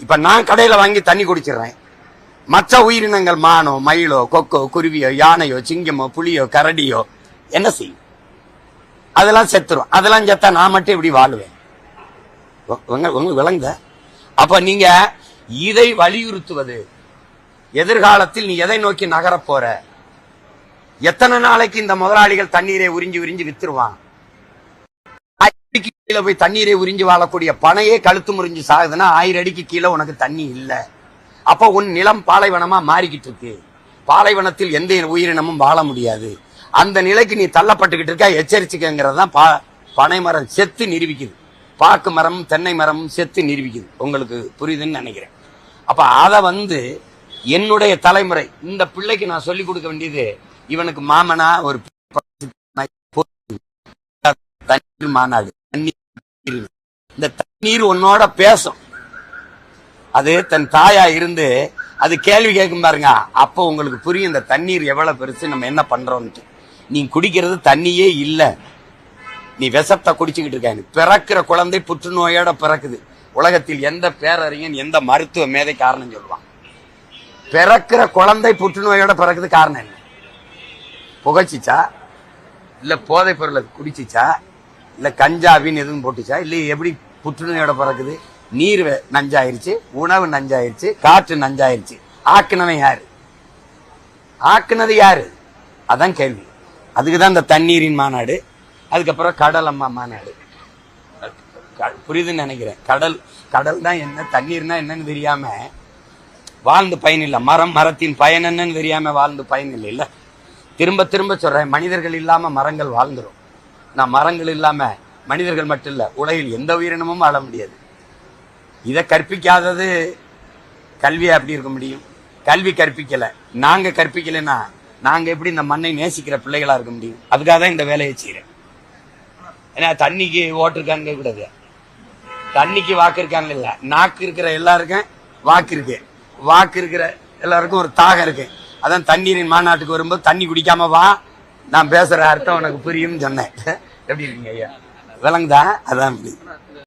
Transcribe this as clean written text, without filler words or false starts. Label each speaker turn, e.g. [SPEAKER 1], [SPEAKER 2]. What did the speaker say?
[SPEAKER 1] இப்ப நான் கடையில வாங்கி தண்ணி குடிச்சிடுறேன். மற்ற உயிரினங்கள் மானோ, மயிலோ, கொக்கோ, குருவியோ, யானையோ, சிங்கமோ, புலியோ, கரடியோ என்ன செய்யும்? அதெல்லாம் செத்துரும். அதெல்லாம் செத்தா நான் மட்டும் இப்படி வாழுவேன். உங்களுக்கு விளங்குத? அப்ப நீங்க இதை வலியுறுத்துவது, எதிர்காலத்தில் நீ எதை நோக்கி நகர போற, எத்தனை நாளைக்கு இந்த முதலாளிகள் தண்ணீரை உறிஞ்சி உறிஞ்சி வித்துருவான்? கீழே போய் தண்ணீரை உறிஞ்சி வாழக்கூடிய பனையே கழுத்து முறிஞ்சு சாகுதுன்னா 1000 அடிக்கு கீழே உனக்கு தண்ணி இல்ல. அப்ப உன் நிலம் பாலைவனமா மாறிக்கிட்டு இருக்கு. பாலைவனத்தில் எந்த உயிரினமும் வாழ முடியாது. அந்த நிலைக்கு நீ தள்ளப்பட்டுக்கிட்டு இருக்க, எச்சரிச்சுக்கங்கிறதான் பனை மரம் செத்து நிரூபிக்குது. பாக்கு மரம், தென்னை மரம் செத்து நிரூபிக்குது. உங்களுக்கு புரியுதுன்னு நினைக்கிறேன். அப்ப அத என்னுடைய தலைமுறை இந்த பிள்ளைக்கு நான் சொல்லிக் கொடுக்க வேண்டியது, இவனுக்கு மாமனா ஒரு தண்ணீர் மாநாடு, இந்த தண்ணீர் உன்னோட பேசும். அது தன் தாயா இருந்து அது கேள்வி கேட்கும் பாருங்க. அப்போ உங்களுக்கு புரியும் இந்த தண்ணீர் எவ்வளவு பெருசு, நம்ம என்ன பண்றோம்ட்டு. நீ குடிக்கிறது தண்ணியே இல்ல, நீ விஷத்தை குடிச்சுக்கிட்டு இருக்க. பிறக்கிற குழந்தை புற்றுநோயோட பிறக்குது. உலகத்தில் எந்த பேரறிஞன், எந்த மருத்துவ மேதை காரணம் சொல்லுவான்? பிறக்கிற குழந்தை புற்றுநோயோட பிறக்குது. காரணம் என்ன? புகைச்சிச்சா, இல்ல போதை பொருளை குடிச்சிச்சா, இல்ல கஞ்சாவின்னு எதுவும் போட்டுச்சா, இல்ல எப்படி புற்றுநோயோட பிறக்குது? நீர் நஞ்சாயிருச்சு, உணவு நஞ்சாயிருச்சு, காற்று நஞ்சாயிருச்சு. ஆக்குனவன் யாரு? ஆக்குனது யாரு? அதான் கேள்வி. அதுக்குதான் இந்த தண்ணீரின் மாநாடு, அதுக்கப்புறம் கடல் அம்மா மாநாடு. புரியுதுன்னு நினைக்கிறேன். கடல் தான் என்ன, தண்ணீர்னா என்னன்னு தெரியாம வாழ்ந்து பயன் இல்லை. மரத்தின் பயன் என்னன்னு தெரியாம வாழ்ந்து பயன் இல்லை. இல்ல, திரும்ப திரும்ப சொல்றேன், மனிதர்கள் இல்லாம மரங்கள் வாழ்ந்துரும். நான் மரங்கள் இல்லாம மனிதர்கள் மட்டும் இல்ல, உலகில் எந்த உயிரினமும் வாழ முடியாது. இதை கற்பிக்காதது கல்வியா எப்படி இருக்க முடியும்? கல்வி கற்பிக்கல, நாங்க கற்பிக்கலைன்னா நாங்க எப்படி இந்த மண்ணை நேசிக்கிற பிள்ளைகளா இருக்க முடியும்? அதுக்காக தான் இந்த வேலையை செய்யறேன். ஏன்னா தண்ணிக்கு ஓட்டு இருக்கான்னு கேட்க கூடாது, தண்ணிக்கு வாக்கு இருக்கான்னு இல்ல, நாக்கு இருக்கிற எல்லாருக்கும் வாக்கு இருக்கு, வாக்கு இருக்கிற எல்லாருக்கும் ஒரு தாகம் இருக்கு. அதான் தண்ணீரின் மாநாட்டுக்கு வரும்போது தண்ணி குடிக்காம வா, நான் பேசுற அர்த்தம் உனக்கு புரியும் சொன்னேன். எப்படி இருக்கீங்க ஐயா? விளங்குதா? அதான்